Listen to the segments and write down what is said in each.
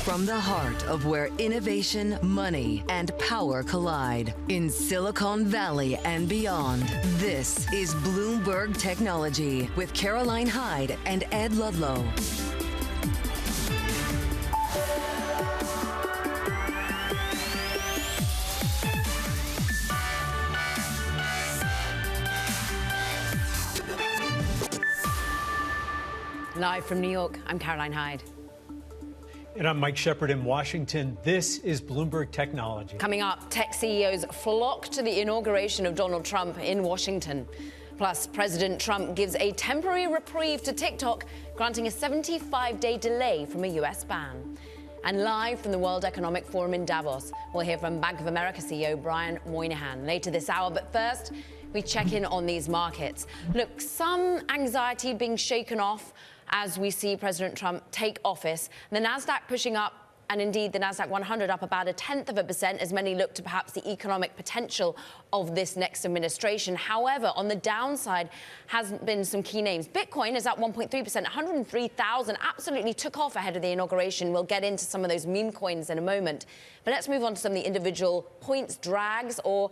From the heart of where innovation, money, and power collide in Silicon Valley and beyond, this is Bloomberg Technology with Caroline Hyde and Ed Ludlow. Live from New York, I'm Caroline Hyde. And I'm Mike Shepard in Washington. This is Bloomberg Technology. Coming up, tech CEOs flock to the inauguration of Donald Trump in Washington. Plus, President Trump gives a temporary reprieve to TikTok, granting a 75-day delay from a U.S. ban. And live from the World Economic Forum in Davos, we'll hear from Bank of America CEO Brian Moynihan later this hour. But first, we check in on these markets. Look, some anxiety being shaken off as we see President Trump take office. The Nasdaq pushing up, and indeed the Nasdaq 100 up about 0.1% as many look to perhaps the economic potential of this next administration. However, on the downside has been some key names. Bitcoin is up 1.3%, 103,000, absolutely took off ahead of the inauguration. We'll get into some of those meme coins in a moment. But let's move on to some of the individual points, drags, or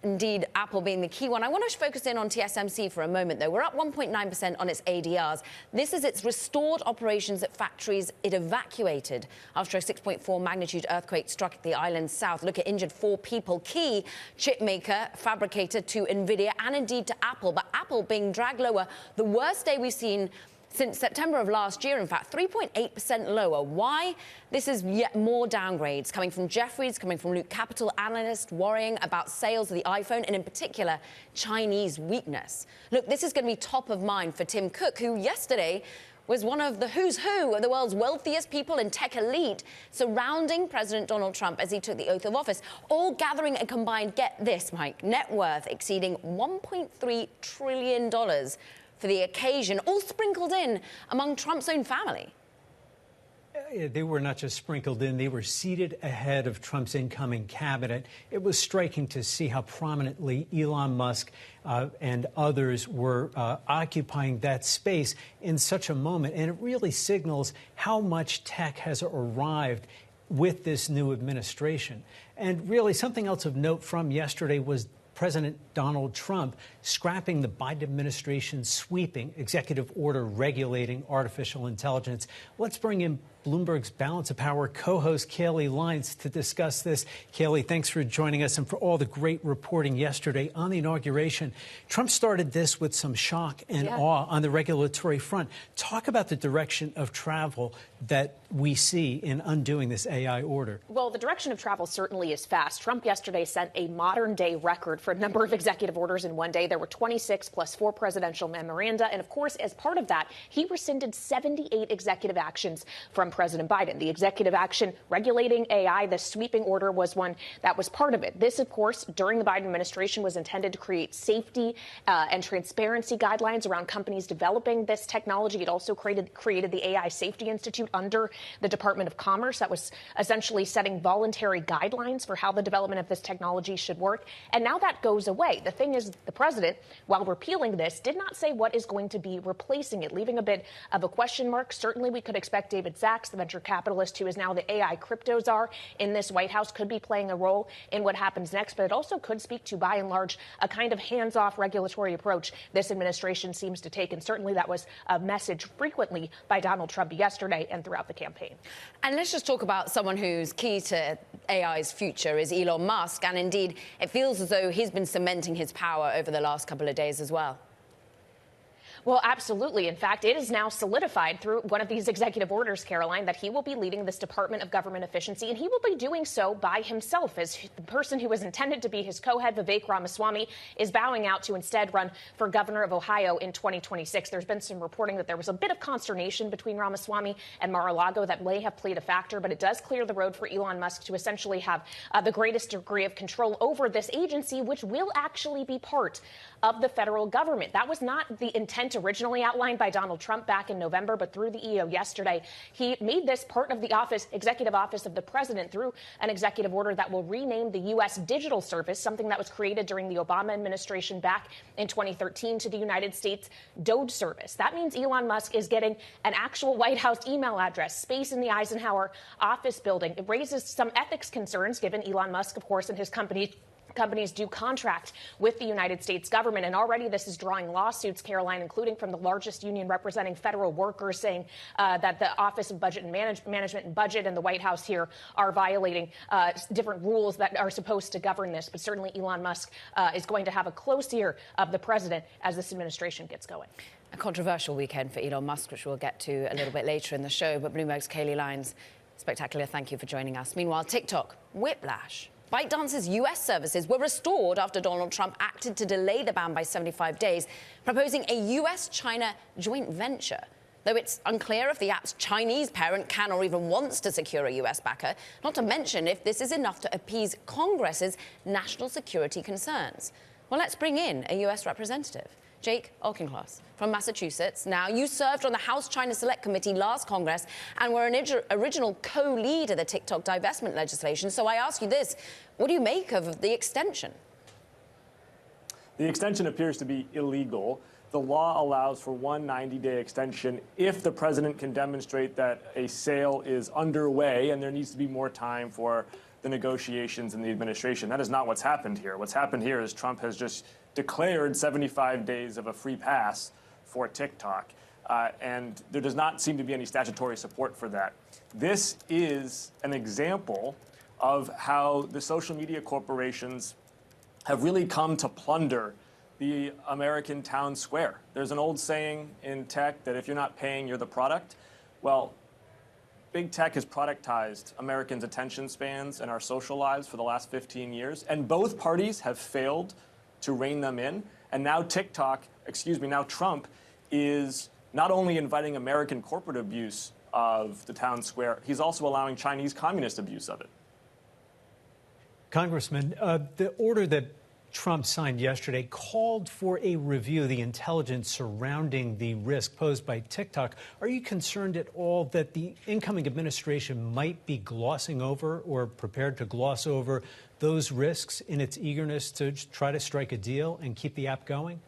indeed, Apple being the key one. I want to focus in on TSMC for a moment, though. We're up 1.9% on its ADRs. This is its restored operations at factories it evacuated after a 6.4 magnitude earthquake struck the island's south. Look, it injured 4 people, key chip maker, fabricator to NVIDIA and indeed to Apple. But Apple being dragged lower, the worst day we've seen since September of last year, in fact, 3.8% lower. Why? This is yet more downgrades coming from Jefferies, coming from Luke Capital analysts worrying about sales of the iPhone and in particular Chinese weakness. Look, this is going to be top of mind for Tim Cook, who yesterday was one of the who's who of the world's wealthiest people and tech elite surrounding President Donald Trump as he took the oath of office, all gathering a combined, get this, Mike, net worth exceeding $1.3 trillion. For the occasion, all sprinkled in among Trump's own family. They were not just sprinkled in, they were seated ahead of Trump's incoming cabinet. It was striking to see how prominently Elon Musk and others were occupying that space in such a moment. And it really signals how much tech has arrived with this new administration. And really something else of note from yesterday was President Donald Trump scrapping the Biden administration's sweeping executive order regulating artificial intelligence. Let's bring in Bloomberg's Balance of Power co-host Kayleigh Lyons to discuss this. Kayleigh, thanks for joining us and for all the great reporting yesterday on the inauguration. Trump started this with some shock and awe on the regulatory front. Talk about the direction of travel that we see in undoing this AI order. Well, the direction of travel certainly is fast. Trump yesterday set a modern-day record for a number of executive orders in one day. There were 26 plus 4 presidential memoranda. And, of course, as part of that, he rescinded 78 executive actions from President Biden. The executive action regulating AI, the sweeping order, was one that was part of it. This, of course, during the Biden administration was intended to create safety and transparency guidelines around companies developing this technology. It also created the AI Safety Institute under the Department of Commerce that was essentially setting voluntary guidelines for how the development of this technology should work. And now that goes away. The thing is, the president, while repealing this, did not say what is going to be replacing it, leaving a bit of a question mark. Certainly, we could expect David Sachs, the venture capitalist who is now the AI crypto czar in this White House, could be playing a role in what happens next. But it also could speak to, by and large, a kind of hands-off regulatory approach this administration seems to take. And certainly that was a message frequently by Donald Trump yesterday and throughout the campaign. And let's just talk about someone who's key to AI's future is Elon Musk. And indeed, it feels as though he's been cementing his power over the last couple of days as well. Well, absolutely. In fact, it is now solidified through one of these executive orders, Caroline, that he will be leading this Department of Government Efficiency, and he will be doing so by himself, as the person who was intended to be his co-head, Vivek Ramaswamy, is bowing out to instead run for governor of Ohio in 2026. There's been some reporting that there was a bit of consternation between Ramaswamy and Mar-a-Lago that may have played a factor, but it does clear the road for Elon Musk to essentially have the greatest degree of control over this agency, which will actually be part of the federal government. That was not the intent originally outlined by Donald Trump back in November, but through the EO yesterday, he made this part of the executive office of the president through an executive order that will rename the U.S. Digital Service, something that was created during the Obama administration back in 2013, to the United States DOD Service. That means Elon Musk is getting an actual White House email address, space in the Eisenhower office building. It raises some ethics concerns, given Elon Musk, of course, and his companies do contract with the United States government. And already this is drawing lawsuits, Caroline, including from the largest union representing federal workers, saying that the Office of Budget and Management and Budget and the White House here are violating different rules that are supposed to govern this. But certainly Elon Musk is going to have a close ear of the president as this administration gets going. A controversial weekend for Elon Musk, which we'll get to a little bit later in the show. But Bloomberg's Kayleigh Lyons, spectacular. Thank you for joining us. Meanwhile, TikTok, whiplash. ByteDance's U.S. services were restored after Donald Trump acted to delay the ban by 75 days, proposing a U.S.-China joint venture. Though it's unclear if the app's Chinese parent can or even wants to secure a U.S. backer, not to mention if this is enough to appease Congress's national security concerns. Well, let's bring in a U.S. representative. Jake Auchincloss from Massachusetts. Now, you served on the House China Select Committee last Congress and were an original co-lead of the TikTok divestment legislation. So I ask you this, what do you make of the extension? The extension appears to be illegal. The law allows for one 90-day extension if the president can demonstrate that a sale is underway and there needs to be more time for the negotiations in the administration. That is not what's happened here. What's happened here is Trump has just declared 75 days of a free pass for TikTok, and there does not seem to be any statutory support for that. This is an example of how the social media corporations have really come to plunder the American town square. There's an old saying in tech that if you're not paying, you're the product. Well, big tech has productized Americans' attention spans and our social lives for the last 15 years, and both parties have failed to rein them in. And now now Trump is not only inviting American corporate abuse of the town square, he's also allowing Chinese communist abuse of it. Congressman, the order that Trump signed yesterday called for a review of the intelligence surrounding the risk posed by TikTok. Are you concerned at all that the incoming administration might be glossing over or prepared to gloss over those risks in its eagerness to try to strike a deal and keep the app going?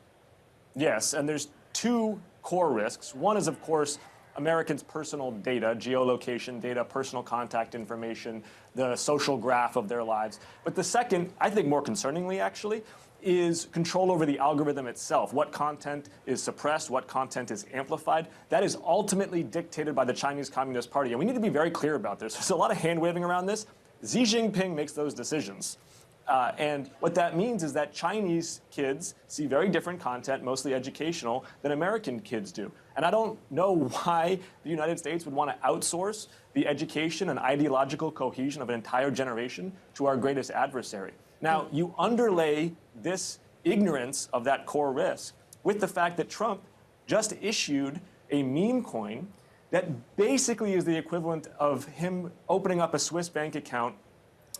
Yes, and there's two core risks. One is, of course, Americans' personal data, geolocation data, personal contact information, the social graph of their lives. But the second, I think more concerningly actually, is control over the algorithm itself. What content is suppressed, what content is amplified. That is ultimately dictated by the Chinese Communist Party. And we need to be very clear about this. There's a lot of hand-waving around this. Xi Jinping makes those decisions. And what that means is that Chinese kids see very different content, mostly educational, than American kids do. And I don't know why the United States would want to outsource the education and ideological cohesion of an entire generation to our greatest adversary. Now, you underlay this ignorance of that core risk with the fact that Trump just issued a meme coin that basically is the equivalent of him opening up a Swiss bank account,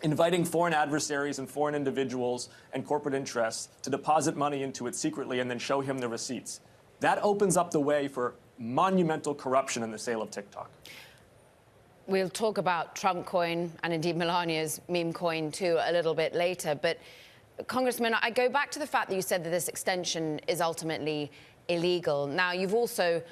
inviting foreign adversaries and foreign individuals and corporate interests to deposit money into it secretly and then show him the receipts. That opens up the way for monumental corruption in the sale of TikTok. We'll talk about Trump coin and indeed Melania's meme coin too a little bit later. But Congressman, I go back to the fact that you said that this extension is ultimately illegal. Now, you've also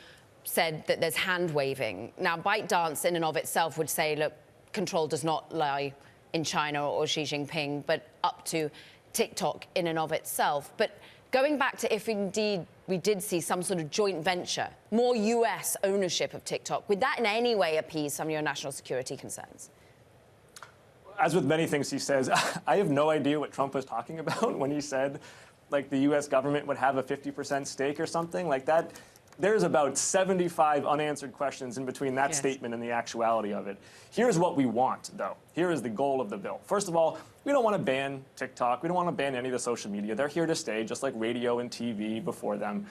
said that there's hand-waving. Now, ByteDance in and of itself would say, look, control does not lie in China or Xi Jinping, but up to TikTok in and of itself. But going back to if indeed we did see some sort of joint venture, more U.S. ownership of TikTok, would that in any way appease some of your national security concerns? As with many things he says, I have no idea what Trump was talking about when he said, like, the U.S. government would have a 50% stake or something like that. There's about 75 unanswered questions in between that statement and the actuality of it. Here's what we want, though. Here is the goal of the bill. First of all, we don't want to ban TikTok. We don't want to ban any of the social media. They're here to stay, just like radio and TV before them.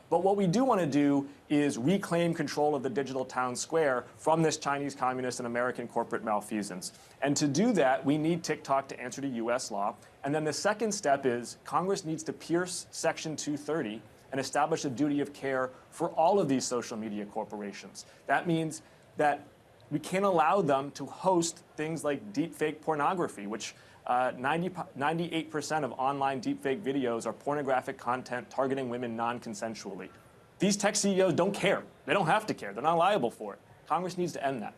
But what we do want to do is reclaim control of the digital town square from this Chinese communist and American corporate malfeasance. And to do that, we need TikTok to answer to U.S. law. And then the second step is Congress needs to pierce Section 230 and establish a duty of care for all of these social media corporations. That means that we can't allow them to host things like deepfake pornography, which 98% of online deepfake videos are pornographic content targeting women non-consensually. These tech CEOs don't care. They don't have to care. They're not liable for it. Congress needs to end that.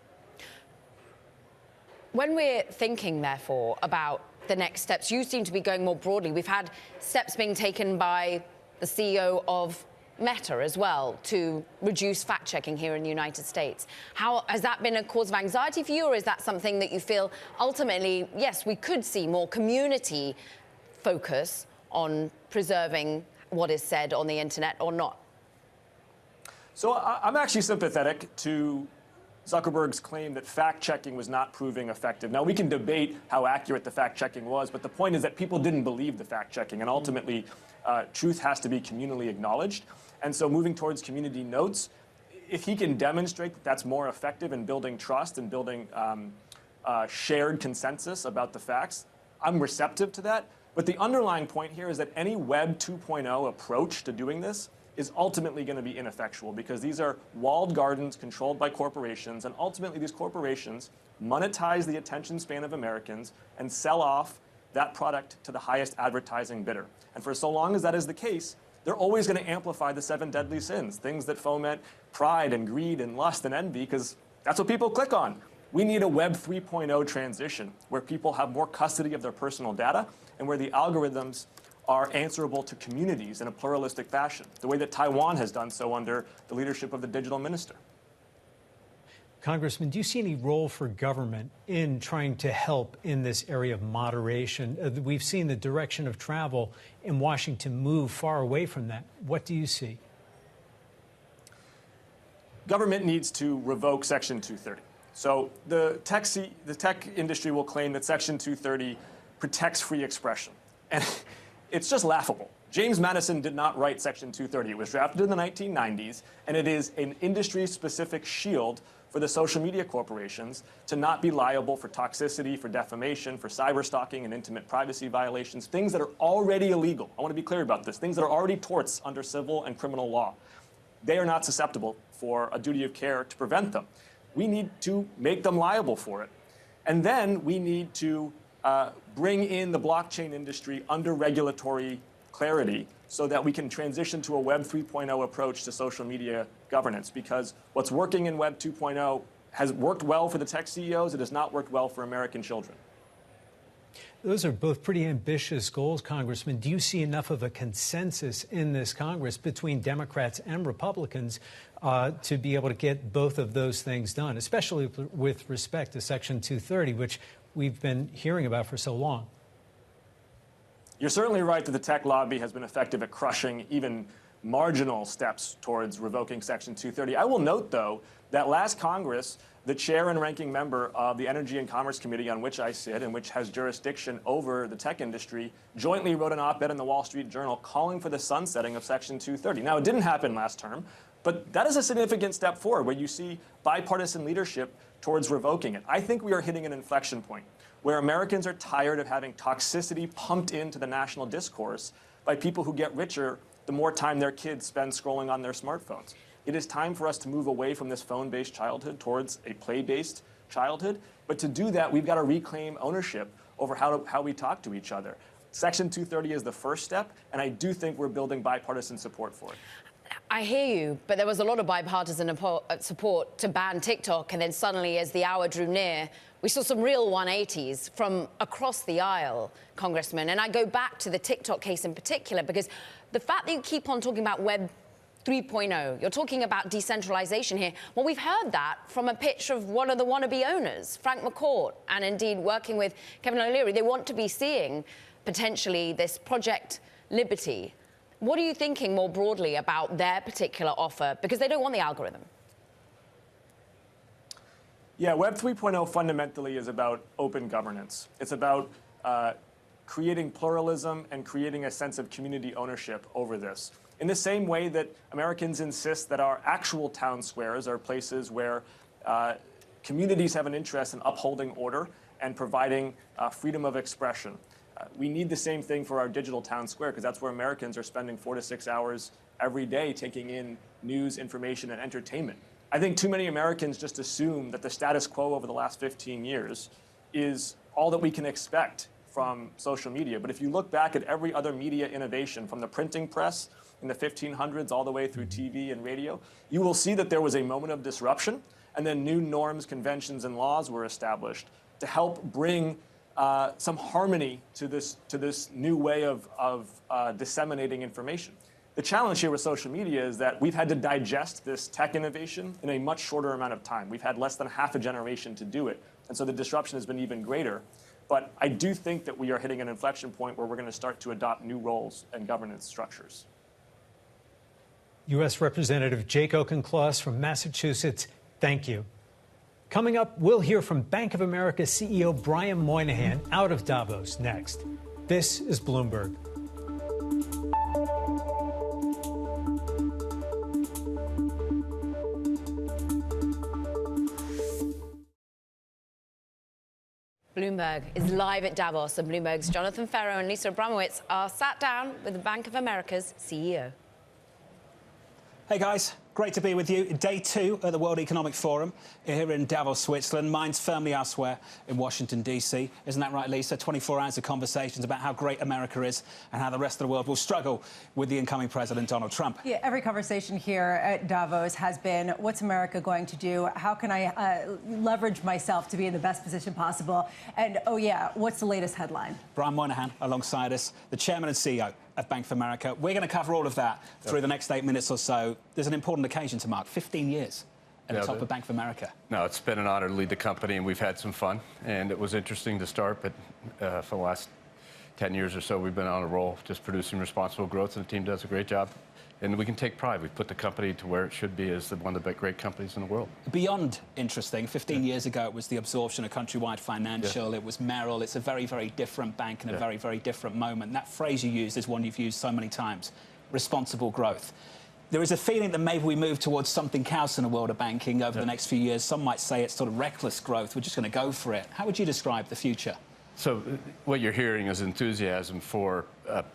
When we're thinking, therefore, about the next steps, you seem to be going more broadly. We've had steps being taken by the CEO of Meta as well to reduce fact-checking here in the United States. How has that been a cause of anxiety for you, or is that something that you feel ultimately, yes, we could see more community focus on preserving what is said on the internet or not? So I'm actually sympathetic to Zuckerberg's claim that fact-checking was not proving effective. Now, we can debate how accurate the fact-checking was, but the point is that people didn't believe the fact-checking, and ultimately, truth has to be communally acknowledged. And so moving towards community notes, if he can demonstrate that that's more effective in building trust and building shared consensus about the facts, I'm receptive to that. But the underlying point here is that any Web 2.0 approach to doing this is ultimately going to be ineffectual, because these are walled gardens controlled by corporations, and ultimately these corporations monetize the attention span of Americans and sell off that product to the highest advertising bidder. And for so long as that is the case, they're always going to amplify the 7 deadly sins, things that foment pride and greed and lust and envy, because that's what people click on. We need a Web 3.0 transition where people have more custody of their personal data and where the algorithms are answerable to communities in a pluralistic fashion, the way that Taiwan has done so under the leadership of the digital minister. Congressman, do you see any role for government in trying to help in this area of moderation? We've seen the direction of travel in Washington move far away from that. What do you see? Government needs to revoke Section 230. So the tech industry will claim that Section 230 protects free expression. And it's just laughable. James Madison did not write Section 230. It was drafted in the 1990s, and it is an industry-specific shield for the social media corporations to not be liable for toxicity, for defamation, for cyberstalking and intimate privacy violations, things that are already illegal. I want to be clear about this. Things that are already torts under civil and criminal law. They are not susceptible for a duty of care to prevent them. We need to make them liable for it. And then we need to bring in the blockchain industry under regulatory clarity so that we can transition to a Web 3.0 approach to social media governance, because what's working in Web 2.0 has worked well for the tech CEOs. It has not worked well for American children. Those are both pretty ambitious goals, Congressman. Do you see enough of a consensus in this Congress between Democrats and Republicans to be able to get both of those things done, especially with respect to Section 230, which we've been hearing about for so long? You're certainly right that the tech lobby has been effective at crushing even marginal steps towards revoking Section 230. I will note, though, that last Congress, the chair and ranking member of the Energy and Commerce Committee, on which I sit and which has jurisdiction over the tech industry, jointly wrote an op-ed in the Wall Street Journal calling for the sunsetting of Section 230. Now, it didn't happen last term, but that is a significant step forward where you see bipartisan leadership towards revoking it. I think we are hitting an inflection point where Americans are tired of having toxicity pumped into the national discourse by people who get richer the more time their kids spend scrolling on their smartphones. It is time for us to move away from this phone-based childhood towards a play-based childhood. But to do that, we've got to reclaim ownership over how we talk to each other. Section 230 is the first step, and I do think we're building bipartisan support for it. I hear you, but there was a lot of bipartisan support to ban TikTok, and then suddenly, as the hour drew near, we saw some real 180s from across the aisle, Congressman. And I go back to the TikTok case in particular, because the fact that you keep on talking about Web 3.0, you're talking about decentralization here. Well, we've heard that from a pitch of one of the wannabe owners, Frank McCourt, and indeed working with Kevin O'Leary. They want to be seeing potentially this Project Liberty. What are you thinking more broadly about their particular offer? Because they don't want the algorithm. Yeah, Web 3.0 fundamentally is about open governance. It's about creating pluralism and creating a sense of community ownership over this. In the same way that Americans insist that our actual town squares are places where communities have an interest in upholding order and providing freedom of expression. We need the same thing for our digital town square, because that's where Americans are spending 4 to 6 hours every day taking in news, information, and entertainment. I think too many Americans just assume that the status quo over the last 15 years is all that we can expect from social media. But if you look back at every other media innovation, from the printing press in the 1500s all the way through TV and radio, you will see that there was a moment of disruption, and then new norms, conventions, and laws were established to help bring some harmony to this new way of disseminating information. The challenge here with social media is that we've had to digest this tech innovation in a much shorter amount of time. We've had less than half a generation to do it, and so the disruption has been even greater. But I do think that we are hitting an inflection point where we're going to start to adopt new roles and governance structures. U.S. Representative Jake Auchincloss from Massachusetts, thank you. Coming up, we'll hear from Bank of America CEO Brian Moynihan out of Davos next. This is Bloomberg. Bloomberg is live at Davos, and Bloomberg's Jonathan Ferro and Lisa Abramowitz are sat down with the Bank of America's CEO. Hey guys, great to be with you. Day 2 at the World Economic Forum here in Davos, Switzerland. Mine's firmly elsewhere in Washington, D.C. Isn't that right, Lisa? 24 hours of conversations about how great America is and how the rest of the world will struggle with the incoming president, Donald Trump. Yeah, every conversation here at Davos has been, what's America going to do? How can I leverage myself to be in the best position possible? And, oh yeah, what's the latest headline? Brian Moynihan alongside us, the chairman and CEO of Bank of America. We're going to cover all of that through the next 8 minutes or so. There's an important occasion to mark, 15 years at the top of Bank of America. No, it's been an honor to lead the company, and we've had some fun. And it was interesting to start, but for the last 10 years or so, we've been on a roll, just producing responsible growth, and the team does a great job. And we can take pride. We've put the company to where it should be as one of the great companies in the world. Beyond interesting, 15 years ago, it was the absorption of Countrywide Financial. Yeah. It was Merrill. It's a very, very different bank in a very, very different moment. That phrase you used is one you've used so many times, responsible growth. There is a feeling that maybe we move towards something else in the world of banking over the next few years. Some might say it's sort of reckless growth. We're just going to go for it. How would you describe the future? So what you're hearing is enthusiasm for,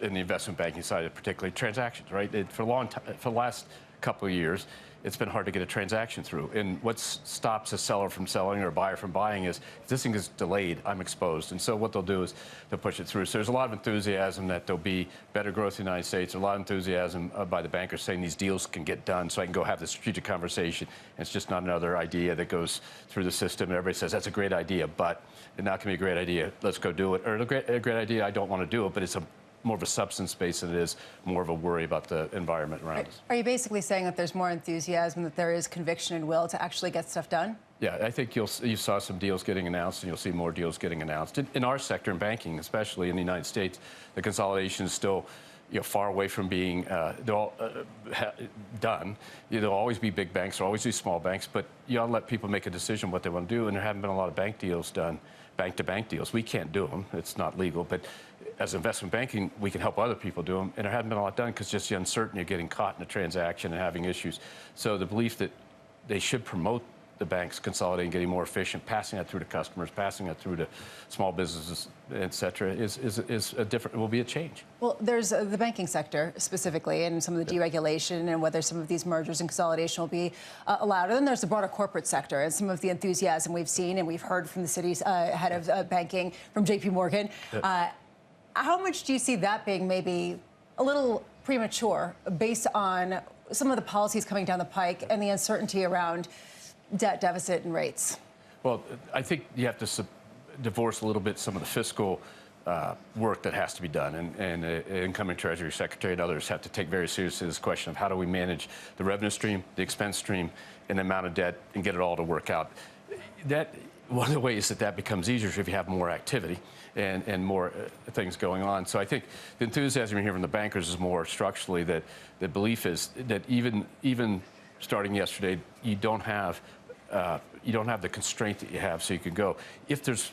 in the investment banking side, particularly transactions, right? For the last couple of years, it's been hard to get a transaction through. And what stops a seller from selling or a buyer from buying is, if this thing is delayed, I'm exposed. And so what they'll do is they'll push it through. So there's a lot of enthusiasm that there'll be better growth in the United States. There's a lot of enthusiasm by the bankers saying these deals can get done so I can go have the strategic conversation. And it's just not another idea that goes through the system. And everybody says, that's a great idea, but it's not going to be a great idea. Let's go do it. Or a great idea, I don't want to do it, but it's more of a substance base than it is more of a worry about the environment around us. Are you basically saying that there's more enthusiasm, that there is conviction and will to actually get stuff done? Yeah, I think you saw some deals getting announced, and you'll see more deals getting announced. In our sector, in banking, especially in the United States, the consolidation is still far away from being done. There'll always be big banks, there'll always be small banks, but you ought to let people make a decision what they want to do, and there haven't been a lot of bank deals done, bank-to-bank deals. We can't do them. It's not legal, but as investment banking, we can help other people do them, and there hasn't been a lot done because just the uncertainty of getting caught in a transaction and having issues. So the belief that they should promote the banks consolidating, getting more efficient, passing that through to customers, passing that through to small businesses, et cetera, will be a change. Well, there's the banking sector specifically and some of the deregulation and whether some of these mergers and consolidation will be allowed. And then there's the broader corporate sector and some of the enthusiasm we've seen and we've heard from the city's head of banking from J.P. Morgan. How much do you see that being maybe a little premature based on some of the policies coming down the pike and the uncertainty around debt deficit and rates? Well, I think you have to divorce a little bit some of the fiscal work that has to be done, and the incoming Treasury Secretary and others have to take very seriously this question of how do we manage the revenue stream, the expense stream, and the amount of debt, and get it all to work out. One of the ways that becomes easier is if you have more activity and more things going on. So I think the enthusiasm you hear from the bankers is more structurally that the belief is that even starting yesterday, you don't have the constraint that you have, so you can go. If there's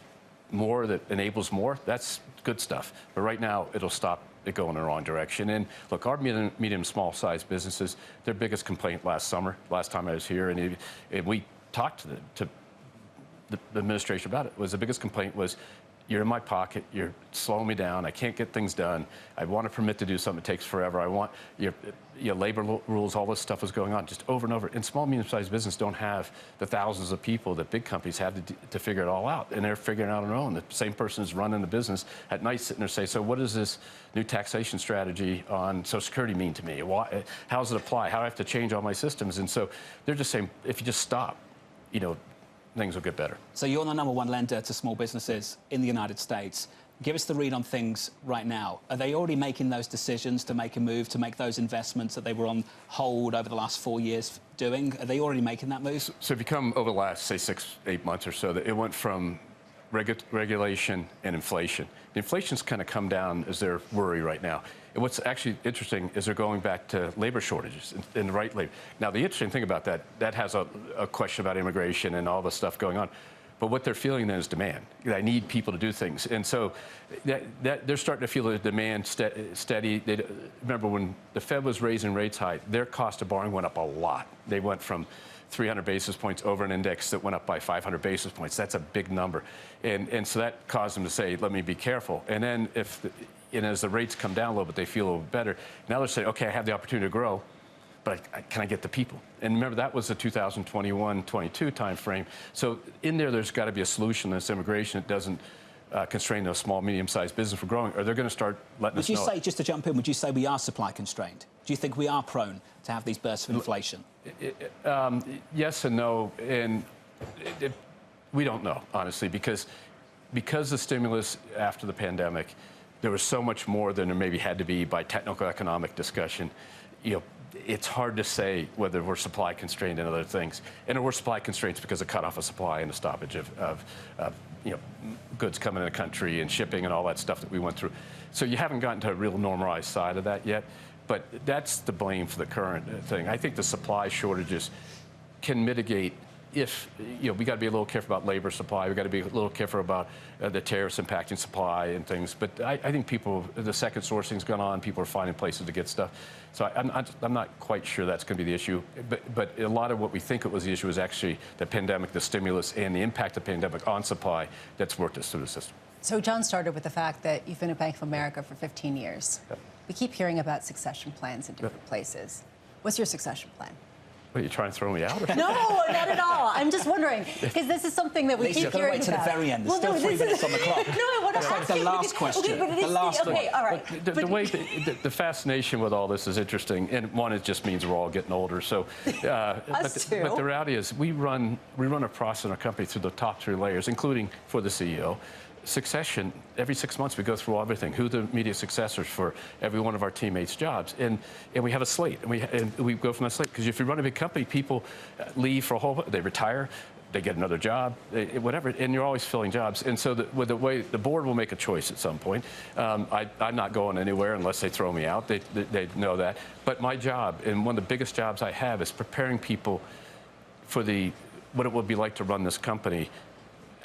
more that enables more, that's good stuff. But right now, it'll stop it going in the wrong direction. And look, our medium small-sized businesses, their biggest complaint last time I was here, and we talked to the administration about it, was the biggest complaint was you're in my pocket, you're slowing me down, I can't get things done, I want a permit to do something, it takes forever, I want your labor rules, all this stuff is going on just over and over. And small, medium-sized business don't have the thousands of people that big companies have to figure it all out, and they're figuring it out on their own. The same person is running the business at night sitting there saying, so what does this new taxation strategy on Social Security mean to me? Why, how does it apply? How do I have to change all my systems? And so they're just saying, if you just stop, things will get better. So you're the #1 lender to small businesses in the United States. Give us the read on things right now. Are they already making those decisions to make a move, to make those investments that they were on hold over the last 4 years doing? Are they already making that move? So if you come over the last, say, 6-8 months or so, it went from regulation and inflation. The inflation's kind of come down as their worry right now. And what's actually interesting is they're going back to labor shortages and the right labor. Now, the interesting thing about that has a question about immigration and all the stuff going on. But what they're feeling then is demand. I need people to do things. And so they're starting to feel the demand steady. Remember, when the Fed was raising rates high, their cost of borrowing went up a lot. They went from 300 basis points over an index that went up by 500 basis points. That's a big number. And so that caused them to say, let me be careful. And then as the rates come down a little bit, they feel a little bit better. Now they're saying, okay, I have the opportunity to grow, but can I get the people? And remember, that was the 2021-22 time frame. So in there's got to be a solution to this immigration that doesn't constrain those small, medium-sized business from growing, or they're going to start letting us know. Would you say, just to jump in, would you say we are supply constrained? Do you think we are prone to have these bursts of inflation? Yes and no, and we don't know, honestly, because the stimulus after the pandemic, there was so much more than there maybe had to be by technical economic discussion. It's hard to say whether we're supply constrained and other things. And we're supply constraints because of cutoff of supply and the stoppage of goods coming in the country and shipping and all that stuff that we went through. So you haven't gotten to a real normalized side of that yet. But that's the blame for the current thing. I think the supply shortages can mitigate if, we got to be a little careful about labor supply. We got to be a little careful about the tariffs impacting supply and things. But I think the second sourcing's gone on. People are finding places to get stuff. So I'm not quite sure that's going to be the issue. But a lot of what we think it was the issue is actually the pandemic, the stimulus, and the impact of the pandemic on supply that's worked us through the system. So John started with the fact that you've been at Bank of America for 15 years. Yep. We keep hearing about succession plans in different places. What's your succession plan? What, are you trying to throw me out? No, not at all. I'm just wondering, because this is something that we keep hearing wait to about. the very end. There's still 3 minutes on the clock. No, I want to ask the last question. Okay, but it is all right. The way the fascination with all this is interesting, and one, it just means we're all getting older. So, but the reality is, we run a process in our company through the top 3 layers, including for the CEO. Succession, every 6 months we go through everything. Who are the immediate successors for every one of our teammates' jobs? And we have a slate, and we go from that slate. Because if you run a big company, people leave for they retire, they get another job, whatever, and you're always filling jobs. And so with the way the board will make a choice at some point. I'm not going anywhere unless they throw me out. They know that. But my job, and one of the biggest jobs I have, is preparing people for what it would be like to run this company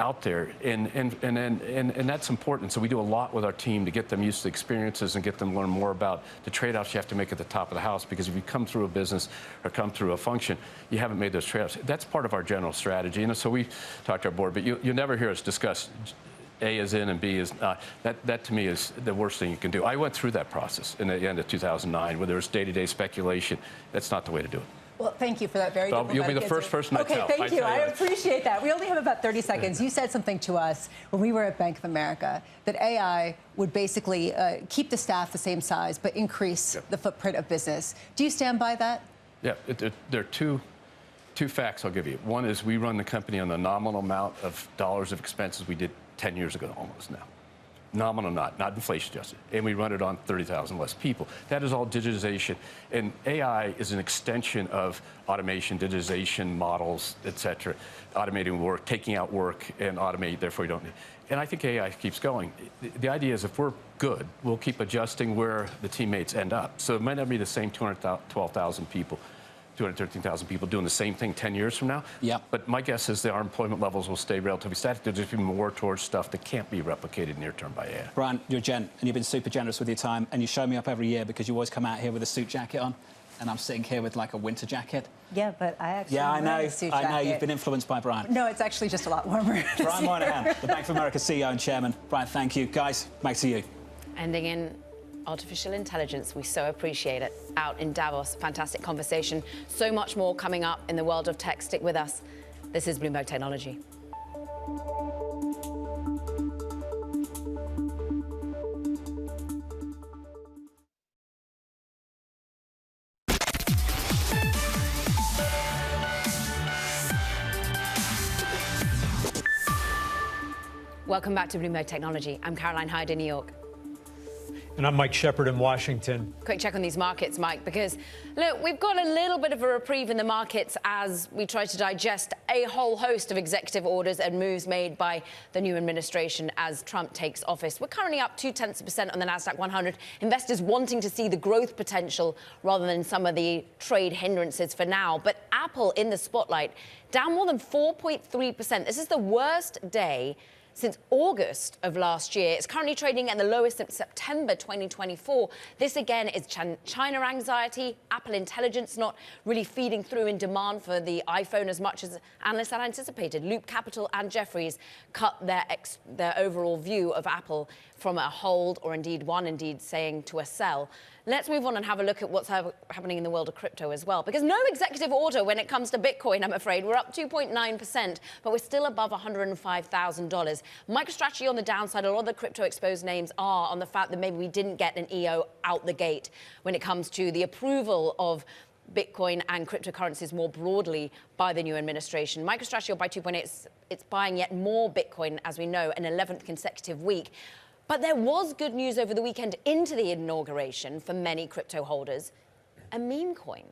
out there, and that's important. So we do a lot with our team to get them used to the experiences and get them to learn more about the trade-offs you have to make at the top of the house, because if you come through a business or come through a function, you haven't made those trade-offs. That's part of our general strategy. And so we talk to our board, but you never hear us discuss A is in and B is not. That to me is the worst thing you can do. I went through that process in the end of 2009 where there was day-to-day speculation. That's not the way to do it. Well, thank you for that very diplomatic You'll be the first person I tell. Okay, thank you. I appreciate that. We only have about 30 seconds. You said something to us when we were at Bank of America that AI would basically keep the staff the same size but increase the footprint of business. Do you stand by that? Yeah, there are two facts I'll give you. One is we run the company on the nominal amount of dollars of expenses we did 10 years ago almost now. Nominal, not inflation adjusted. And we run it on 30,000 less people. That is all digitization. And AI is an extension of automation, digitization, models, et cetera. Automating work, taking out work, and automate, therefore you don't need. And I think AI keeps going. The idea is if we're good, we'll keep adjusting where the teammates end up. So it might not be the same 212,000 people. 213,000 people doing the same thing 10 years from now. Yeah. But my guess is our employment levels will stay relatively static. There'll just be more towards stuff that can't be replicated near term by AI. Brian, you're a gent, and you've been super generous with your time, and you show me up every year because you always come out here with a suit jacket on. and I'm sitting here with like a winter jacket. Yeah, but I actually I know. wear a suit I know jacket. you've been influenced by Brian. No, it's actually just a lot warmer. Brian Moynihan, the Bank of America CEO and Chairman. Brian, thank you. Guys, back to you. Ending in artificial intelligence. We so appreciate it. Out in Davos, fantastic conversation. So much more coming up in the world of tech. Stick with us. This is Bloomberg Technology. Welcome back to Bloomberg Technology. I'm Caroline Hyde in New York. And I'm Mike Shepard in Washington. Quick check on these markets, Mike, because, look, we've got a little bit of a reprieve in the markets as we try to digest a whole host of executive orders and moves made by the new administration as Trump takes office. We're currently up 0.2% on the Nasdaq 100. Investors wanting to see the growth potential rather than some of the trade hindrances for now. But Apple in the spotlight, down more than 4.3%. This is the worst day since August of last year. It's currently trading at the lowest since September 2024. This again is China anxiety, Apple intelligence not really feeding through in demand for the iPhone as much as analysts had anticipated. Loop Capital and Jefferies cut their overall view of Apple from a hold, or indeed saying to a sell. Let's move on and have a look at what's happening in the world of crypto as well, because no executive order when it comes to Bitcoin, I'm afraid. We're up 2.9%, but we're still above $105,000. MicroStrategy on the downside. A lot of the crypto exposed names are on the fact that maybe we didn't get an EO out the gate when it comes to the approval of Bitcoin and cryptocurrencies more broadly by the new administration. MicroStrategy by 2.8, it's buying yet more Bitcoin, as we know, an 11th consecutive week. But there was good news over the weekend into the inauguration for many crypto holders, a meme coin.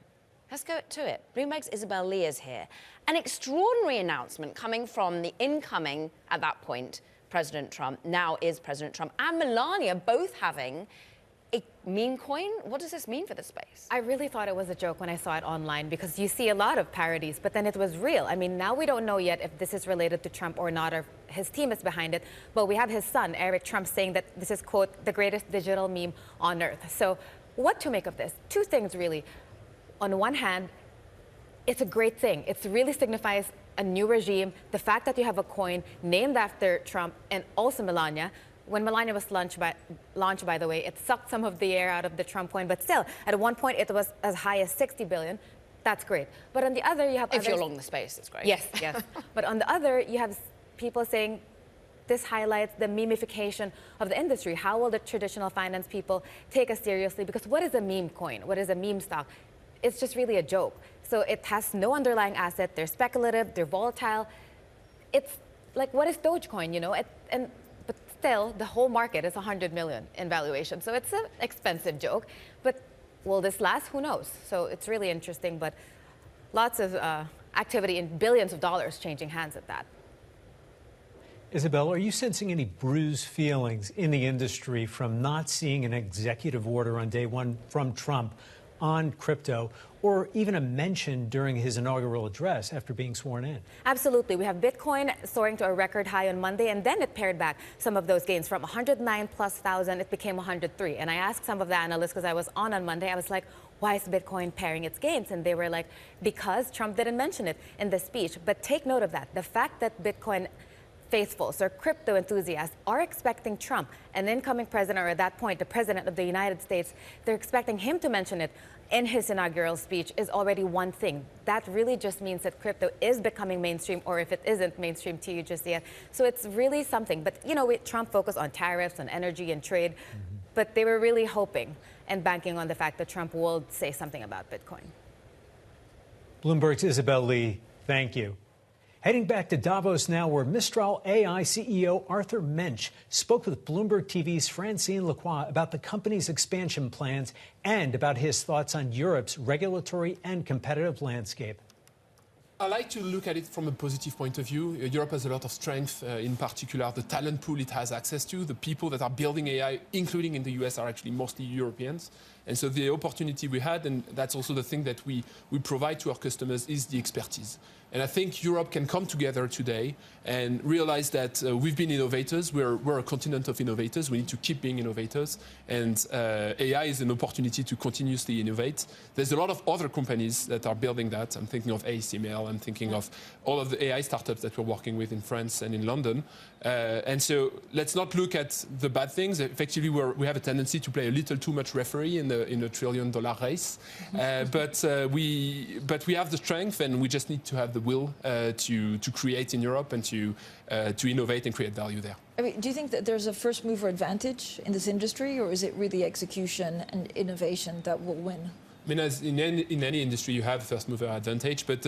Let's go to it. Bloomberg's Isabel Lee is here. An extraordinary announcement coming from the incoming, at that point, President Trump, now is President Trump, and Melania both having a meme coin. What does this mean for the space? I really thought it was a joke when I saw it online because you see a lot of parodies, but then it was real. I mean, now we don't know yet if this is related to Trump or not, or his team is behind it, but we have his son, Eric Trump, saying that this is, quote, the greatest digital meme on earth. So what to make of this? Two things, really. On one hand, it's a great thing. It really signifies a new regime. The fact that you have a coin named after Trump and also Melania. When Melania was launched, by the way, it sucked some of the air out of the Trump coin, but still, at one point, it was as high as 60 billion. That's great. But on the other, you have If you're along the space, it's great. Yes, yes. But on the other, you have people saying this highlights the memification of the industry. How will the traditional finance people take us seriously? Because what is a meme coin? What is a meme stock? It's just really a joke. So it has no underlying asset. They're speculative. They're volatile. It's like, what is Dogecoin, you know? But still, the whole market is 100 million in valuation. So it's an expensive joke. But will this last? Who knows? So it's really interesting. But lots of activity in billions of dollars changing hands at that. Isabel, are you sensing any bruised feelings in the industry from not seeing an executive order on day one from Trump on crypto, or even a mention during his inaugural address after being sworn in? Absolutely. We have Bitcoin soaring to a record high on Monday, and then it pared back some of those gains. From 109,000+, it became 103. And I asked some of the analysts, because I was on Monday, I was like, why is Bitcoin paring its gains? And they were like, because Trump didn't mention it in the speech. But take note of that. The fact that Bitcoin faithfuls or crypto enthusiasts are expecting Trump, an incoming president, or at that point, the president of the United States, they're expecting him to mention it in his inaugural speech is already one thing. That really just means that crypto is becoming mainstream, or if it isn't mainstream to you just yet. So it's really something. But, you know, Trump focused on tariffs, on energy and trade, but they were really hoping and banking on the fact that Trump will say something about Bitcoin. Bloomberg's Isabel Lee, thank you. Heading back to Davos now, where Mistral AI CEO Arthur Mensch spoke with Bloomberg TV's Francine Lacroix about the company's expansion plans and about his thoughts on Europe's regulatory and competitive landscape. I like to look at it from a positive point of view. Europe has a lot of strength, in particular the talent pool it has access to. The people that are building AI, including in the US, are actually mostly Europeans. And so the opportunity we had, and that's also the thing that we provide to our customers, is the expertise. And I think Europe can come together today and realize that we've been innovators. We're a continent of innovators. We need to keep being innovators. And AI is an opportunity to continuously innovate. There's a lot of other companies that are building that. I'm thinking of ACML. I'm thinking of all of the AI startups that we're working with in France and in London. And so let's not look at the bad things. Effectively, we have a tendency to play a little too much referee in a $1 trillion race. But we have the strength, and we just need to have the will to create in Europe and to innovate and create value there. I mean, do you think that there's a first mover advantage in this industry, or is it really execution and innovation that will win? I mean, as in any industry, you have first mover advantage, but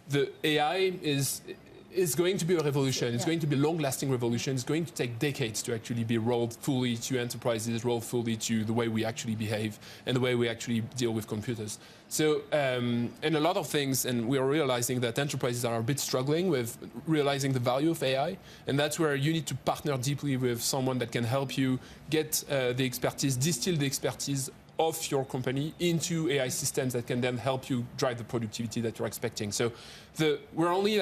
the AI is going to be a revolution. It's going to be a long-lasting revolution. It's going to take decades to actually be rolled fully to enterprises, rolled fully to the way we actually behave and the way we actually deal with computers. So, and a lot of things, and we are realizing that enterprises are a bit struggling with realizing the value of AI, and that's where you need to partner deeply with someone that can help you get the expertise, distill the expertise of your company into AI systems that can then help you drive the productivity that you're expecting. So we're only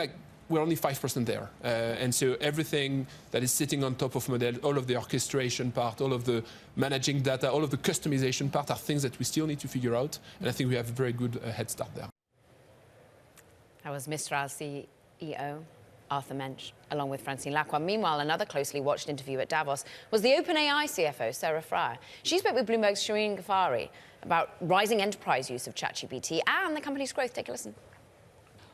5% there. And so everything that is sitting on top of model, all of the orchestration part, all of the managing data, all of the customization part are things that we still need to figure out. And I think we have a very good head start there. That was Mistral CEO Arthur Mensch, along with Francine Lacqua. Meanwhile, another closely watched interview at Davos was the OpenAI CFO, Sarah Fryer. She spoke with Bloomberg's Shireen Ghaffari about rising enterprise use of ChatGPT and the company's growth. Take a listen.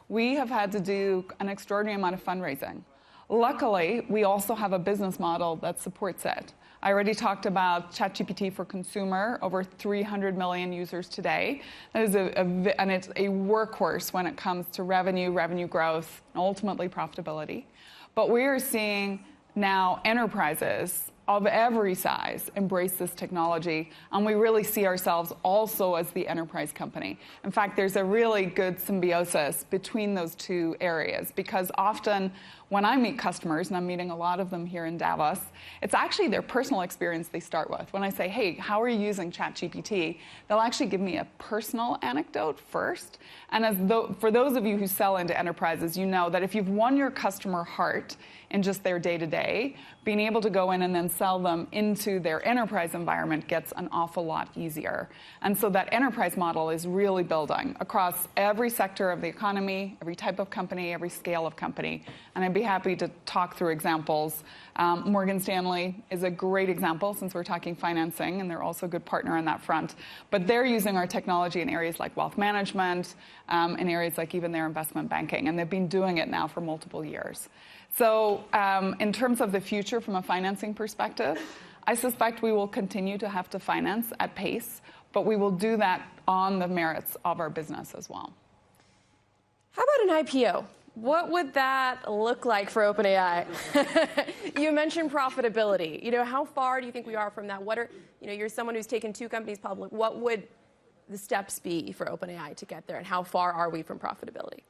We have had to do an extraordinary amount of fundraising. Luckily, we also have a business model that supports it. I already talked about ChatGPT for consumer, over 300 million users today. That is and it's a workhorse when it comes to revenue growth, and ultimately profitability. But we are seeing now enterprises of every size embrace this technology, and we really see ourselves also as the enterprise company. In fact, there's a really good symbiosis between those two areas, because often when I meet customers, and I'm meeting a lot of them here in Davos, it's actually their personal experience they start with. When I say, hey, how are you using ChatGPT? They'll actually give me a personal anecdote first. And for those of you who sell into enterprises, you know that if you've won your customer heart in just their day-to-day, being able to go in and then sell them into their enterprise environment gets an awful lot easier. And so that enterprise model is really building across every sector of the economy, every type of company, every scale of company. And I'd be happy to talk through examples. Morgan Stanley is a great example, since we're talking financing, and they're also a good partner on that front. But they're using our technology in areas like wealth management, in areas like even their investment banking, and they've been doing it now for multiple years. So in terms of the future from a financing perspective, I suspect we will continue to have to finance at pace, but we will do that on the merits of our business as well. How about an IPO? What would that look like for OpenAI? You mentioned profitability. You know, how far do you think we are from that? What are, you're someone who's taken 2 companies public. What would the steps be for OpenAI to get there, and how far are we from profitability?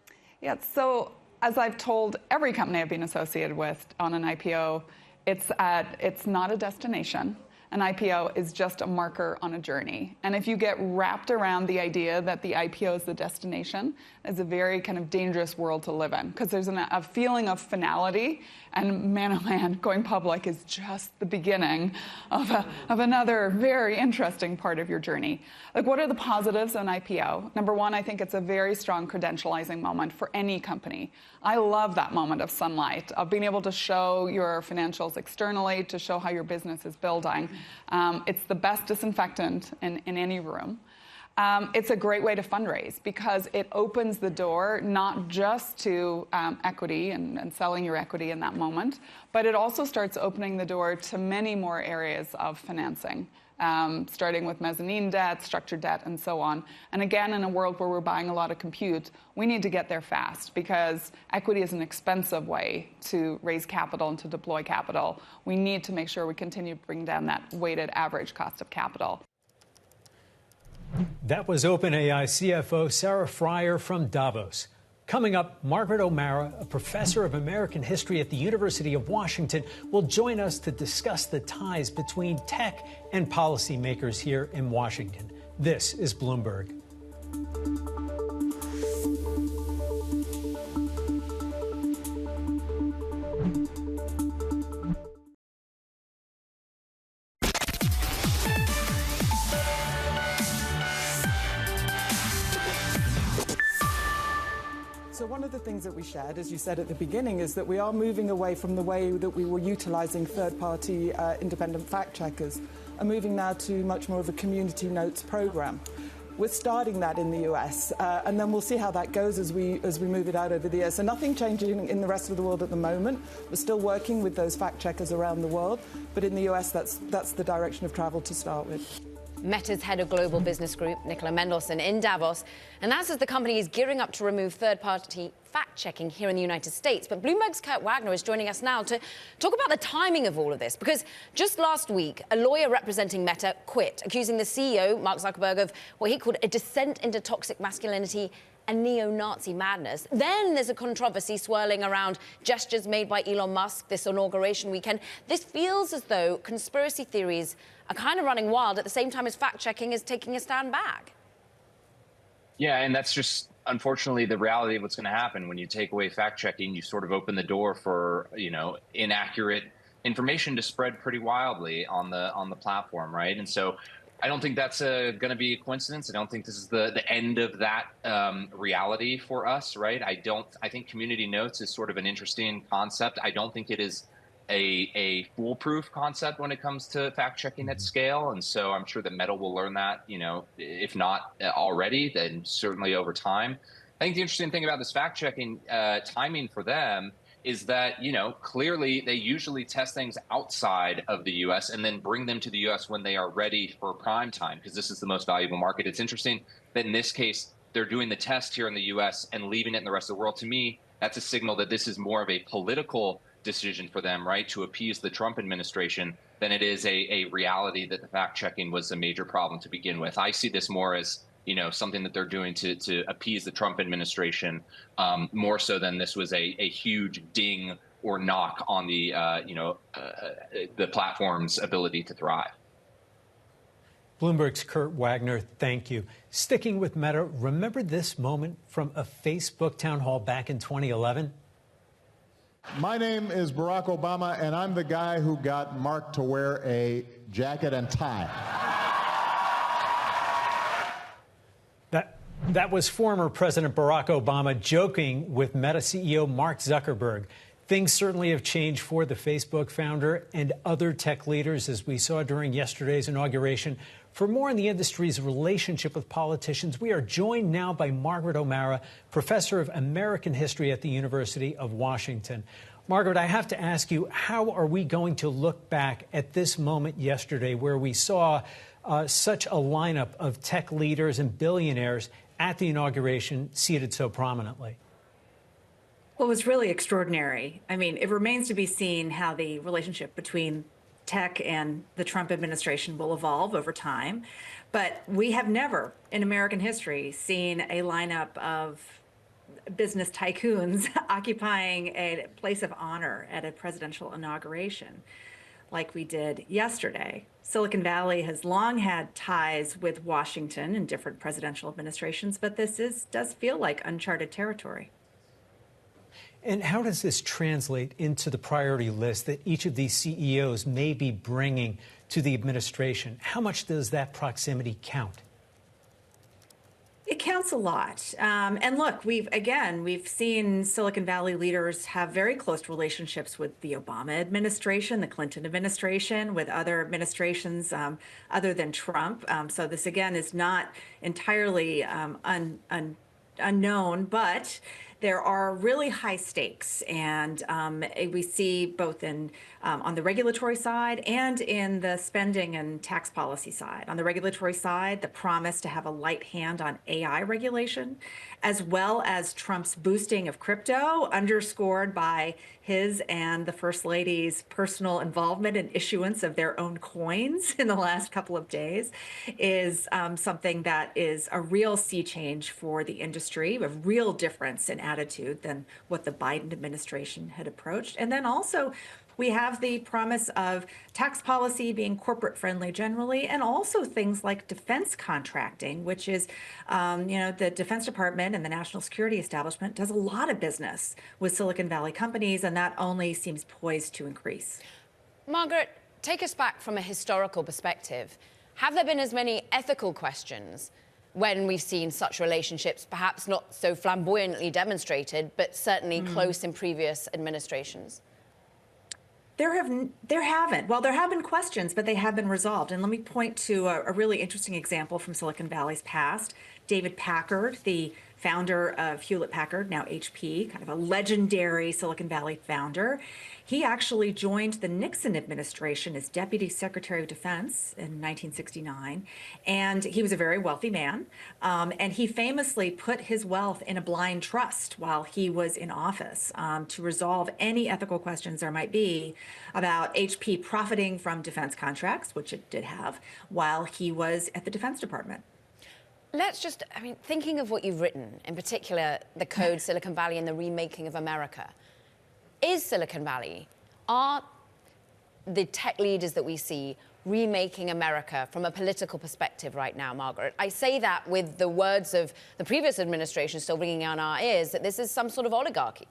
Yeah, so as I've told every company I've been associated with on an IPO, it's not a destination. An IPO is just a marker on a journey. And if you get wrapped around the idea that the IPO is the destination, it's a very kind of dangerous world to live in, because there's a feeling of finality, and man, oh man, going public is just the beginning of another very interesting part of your journey. Like, what are the positives of an IPO? Number one, I think it's a very strong credentializing moment for any company. I love that moment of sunlight, of being able to show your financials externally, to show how your business is building. It's the best disinfectant in any room. It's a great way to fundraise, because it opens the door not just to equity and selling your equity in that moment, but it also starts opening the door to many more areas of financing, starting with mezzanine debt, structured debt, and so on. And again, in a world where we're buying a lot of compute, we need to get there fast, because equity is an expensive way to raise capital and to deploy capital. We need to make sure we continue to bring down that weighted average cost of capital. That was OpenAI CFO Sarah Fryer from Davos. Coming up, Margaret O'Mara, a professor of American history at the University of Washington, will join us to discuss the ties between tech and policymakers here in Washington. This is Bloomberg. things that we shared, as you said at the beginning, is that we are moving away from the way that we were utilising third-party independent fact-checkers and moving now to much more of a community notes programme. We're starting that in the US, and then we'll see how that goes as we move it out over the years. So nothing changing in the rest of the world at the moment. We're still working with those fact-checkers around the world, but in the US, that's the direction of travel to start with. Meta's head of global business group, Nicola Mendelsohn, in Davos, and that's as the company is gearing up to remove third-party fact-checking here in the United States. But Bloomberg's Kurt Wagner is joining us now to talk about the timing of all of this, because just last week, a lawyer representing Meta quit, accusing the CEO, Mark Zuckerberg, of what he called a descent into toxic masculinity and neo-Nazi madness. Then there's a controversy swirling around gestures made by Elon Musk this inauguration weekend. This feels as though conspiracy theories are kind of running wild at the same time as fact-checking is taking a stand back. Yeah, and that's just, unfortunately, the reality of what's going to happen. When you take away fact-checking, you sort of open the door for, inaccurate information to spread pretty wildly on the platform, right? And so I don't think that's going to be a coincidence. I don't think this is the end of that reality for us, right? I think community notes is sort of an interesting concept. I don't think it is a foolproof concept when it comes to fact-checking at scale. And so I'm sure that Meta will learn that, if not already, then certainly over time. I think the interesting thing about this fact-checking timing for them is that, clearly they usually test things outside of the U.S. and then bring them to the U.S. when they are ready for prime time, because this is the most valuable market. It's interesting that in this case, they're doing the test here in the U.S. and leaving it in the rest of the world. To me, that's a signal that this is more of a political decision for them, right, to appease the Trump administration than it is a reality that the fact-checking was a major problem to begin with. I see this more as, something that they're doing to appease the Trump administration, more so than this was a huge ding or knock on the platform's ability to thrive. Bloomberg's Kurt Wagner, thank you. Sticking with Meta, remember this moment from a Facebook town hall back in 2011? My name is Barack Obama, and I'm the guy who got Mark to wear a jacket and tie. That was former President Barack Obama joking with Meta CEO Mark Zuckerberg. Things certainly have changed for the Facebook founder and other tech leaders, as we saw during yesterday's inauguration. For more on the industry's relationship with politicians, we are joined now by Margaret O'Mara, professor of American history at the University of Washington. Margaret, I have to ask you, how are we going to look back at this moment yesterday where we saw such a lineup of tech leaders and billionaires at the inauguration seated so prominently? Well, it was really extraordinary. I mean, it remains to be seen how the relationship between tech and the Trump administration will evolve over time. But we have never in American history seen a lineup of business tycoons occupying a place of honor at a presidential inauguration like we did yesterday. Silicon Valley has long had ties with Washington in different presidential administrations, but this does feel like uncharted territory. And how does this translate into the priority list that each of these CEOs may be bringing to the administration? How much does that proximity count? It counts a lot. And look, we've seen Silicon Valley leaders have very close relationships with the Obama administration, the Clinton administration, with other administrations other than Trump. So this, again, is not entirely unknown, but there are really high stakes, and we see both on the regulatory side and in the spending and tax policy side. On the regulatory side, the promise to have a light hand on AI regulation, as well as Trump's boosting of crypto, underscored by his and the First Lady's personal involvement and issuance of their own coins in the last couple of days, is something that is a real sea change for the industry, a real difference in attitude than what the Biden administration had approached. And then also, we have the promise of tax policy being corporate friendly generally, and also things like defense contracting, which is, the Defense Department and the national security establishment does a lot of business with Silicon Valley companies, and that only seems poised to increase. Margaret, take us back from a historical perspective. Have there been as many ethical questions when we've seen such relationships, perhaps not so flamboyantly demonstrated, but certainly close in previous administrations? There haven't. Well, there have been questions, but they have been resolved. And let me point to a really interesting example from Silicon Valley's past. David Packard, the founder of Hewlett-Packard, now HP, kind of a legendary Silicon Valley founder. He actually joined the Nixon administration as Deputy Secretary of Defense in 1969, and he was a very wealthy man. And he famously put his wealth in a blind trust while he was in office to resolve any ethical questions there might be about HP profiting from defense contracts, which it did have, while he was at the Defense Department. Let's just, I mean, thinking of what you've written, in particular, the code Silicon Valley and the remaking of America, is Silicon Valley, are the tech leaders that we see remaking America from a political perspective right now, Margaret? I say that with the words of the previous administration still ringing in our ears, that this is some sort of oligarchy.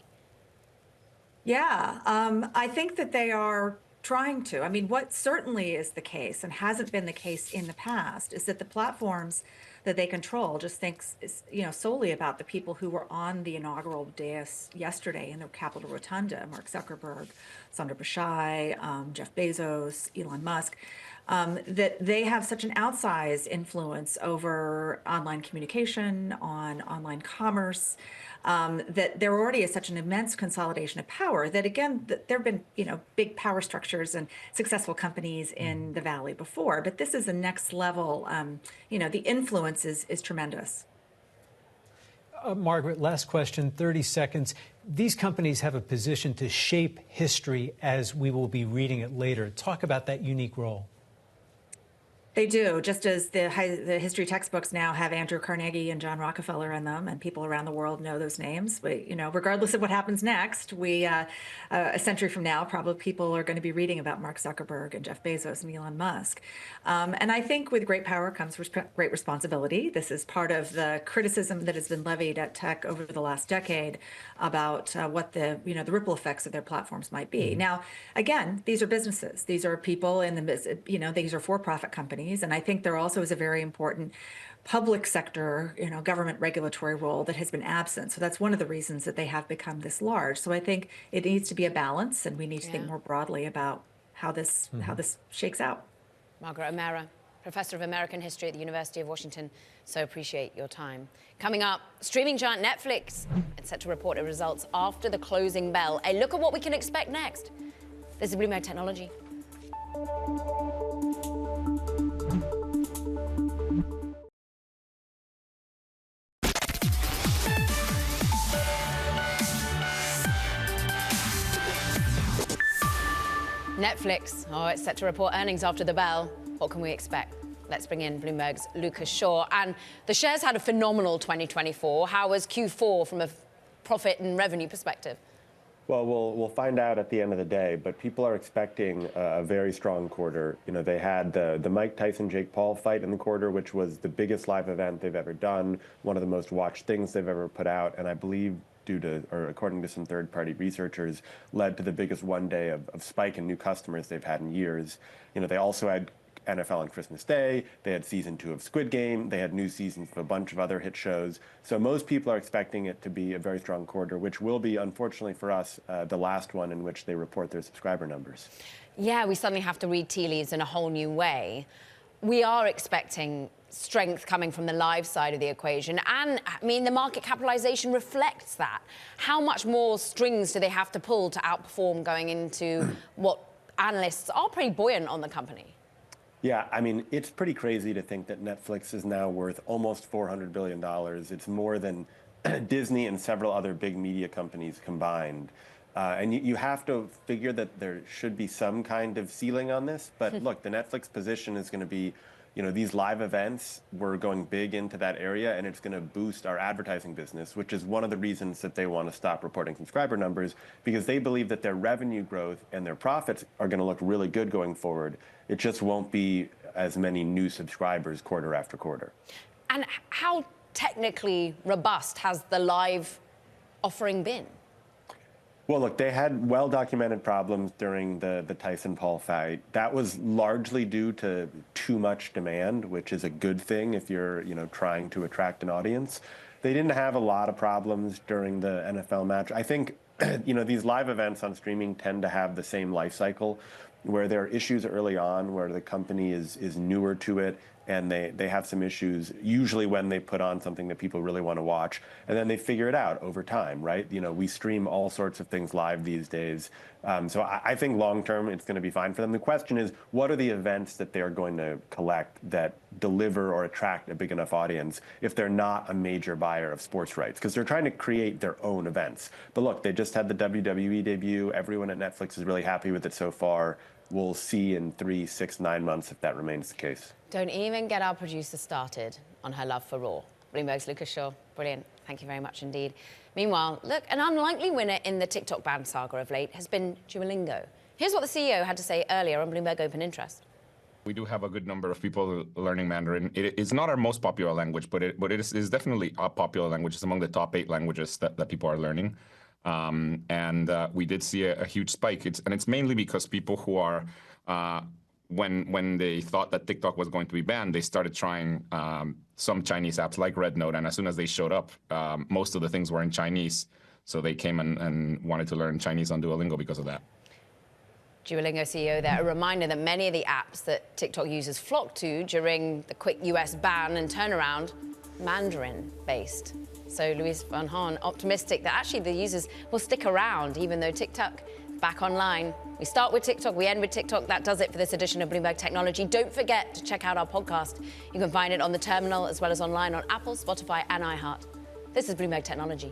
Yeah, I think that they are trying to. I mean, what certainly is the case and hasn't been the case in the past is that the platforms that they control just thinks, solely about the people who were on the inaugural dais yesterday in the Capitol Rotunda: Mark Zuckerberg, Sundar Pichai, Jeff Bezos, Elon Musk, that they have such an outsized influence over online communication, on online commerce, that there already is such an immense consolidation of power that, again, there have been, big power structures and successful companies in the Valley before, but this is the next level. The influence is tremendous. Margaret, last question, 30 seconds. These companies have a position to shape history as we will be reading it later. Talk about that unique role. They do, just as the history textbooks now have Andrew Carnegie and John Rockefeller in them, and people around the world know those names. But, regardless of what happens next, a century from now, probably people are going to be reading about Mark Zuckerberg and Jeff Bezos and Elon Musk. And I think with great power comes great responsibility. This is part of the criticism that has been levied at tech over the last decade about what the ripple effects of their platforms might be. Now, again, these are businesses. These are people in the, these are for-profit companies. And I think there also is a very important public sector, government regulatory role that has been absent. So that's one of the reasons that they have become this large. So I think it needs to be a balance, and we need to think more broadly about how this shakes out. Margaret O'Mara, Professor of American History at the University of Washington. So appreciate your time. Coming up, streaming giant Netflix. It's set to report its results after the closing bell. A look at what we can expect next. This is Bloomberg Technology. Netflix, it's set to report earnings after the bell. What can we expect? Let's bring in Bloomberg's Lucas Shaw. And the shares had a phenomenal 2024. How was Q4 from a profit and revenue perspective? Well, we'll find out at the end of the day, but people are expecting a very strong quarter. They had the Mike Tyson-Jake Paul fight in the quarter, which was the biggest live event they've ever done, one of the most watched things they've ever put out, and I believe according to some third-party researchers, led to the biggest one day of spike in new customers they've had in years. They also had NFL on Christmas Day. They had season 2 of Squid Game. They had new seasons of a bunch of other hit shows. So most people are expecting it to be a very strong quarter, which will be, unfortunately for us, the last one in which they report their subscriber numbers. Yeah, we suddenly have to read tea leaves in a whole new way. We are expecting strength coming from the live side of the equation. And, I mean, the market capitalization reflects that. How much more strings do they have to pull to outperform going into what analysts are pretty buoyant on the company? Yeah, I mean, it's pretty crazy to think that Netflix is now worth almost $400 billion. It's more than Disney and several other big media companies combined. And you have to figure that there should be some kind of ceiling on this. But look, the Netflix position is going to be, these live events, we're going big into that area, and it's going to boost our advertising business, which is one of the reasons that they want to stop reporting subscriber numbers, because they believe that their revenue growth and their profits are going to look really good going forward. It just won't be as many new subscribers quarter after quarter. And how technically robust has the live offering been? Well, look, they had well-documented problems during the Tyson-Paul fight. That was largely due to too much demand, which is a good thing if you're, trying to attract an audience. They didn't have a lot of problems during the NFL match. I think, these live events on streaming tend to have the same life cycle, where there are issues early on, where the company is newer to it, and they have some issues, usually when they put on something that people really want to watch, and then they figure it out over time, right? We stream all sorts of things live these days. So I think long-term, it's going to be fine for them. The question is, what are the events that they're going to collect that deliver or attract a big enough audience if they're not a major buyer of sports rights? Because they're trying to create their own events. But look, they just had the WWE debut. Everyone at Netflix is really happy with it so far. We'll see in 3, 6, 9 months if that remains the case. Don't even get our producer started on her love for Raw. Bloomberg's Lucas Shaw. Brilliant. Thank you very much indeed. Meanwhile, look, an unlikely winner in the TikTok ban saga of late has been Duolingo. Here's what the CEO had to say earlier on Bloomberg Open Interest. We do have a good number of people learning Mandarin. It's not our most popular language, but it is definitely a popular language. It's among the top 8 languages that people are learning. We did see a huge spike. It's mainly because people who are, when they thought that TikTok was going to be banned, they started trying some Chinese apps like RedNote, and as soon as they showed up, most of the things were in Chinese. So they came and wanted to learn Chinese on Duolingo because of that. Duolingo CEO there, a reminder that many of the apps that TikTok users flocked to during the quick US ban and turnaround, Mandarin-based. So Luis Van Hahn, optimistic that actually the users will stick around, even though TikTok back online. We start with TikTok, we end with TikTok. That does it for this edition of Bloomberg Technology. Don't forget to check out our podcast. You can find it on the terminal as well as online on Apple, Spotify, and iHeart. This is Bloomberg Technology.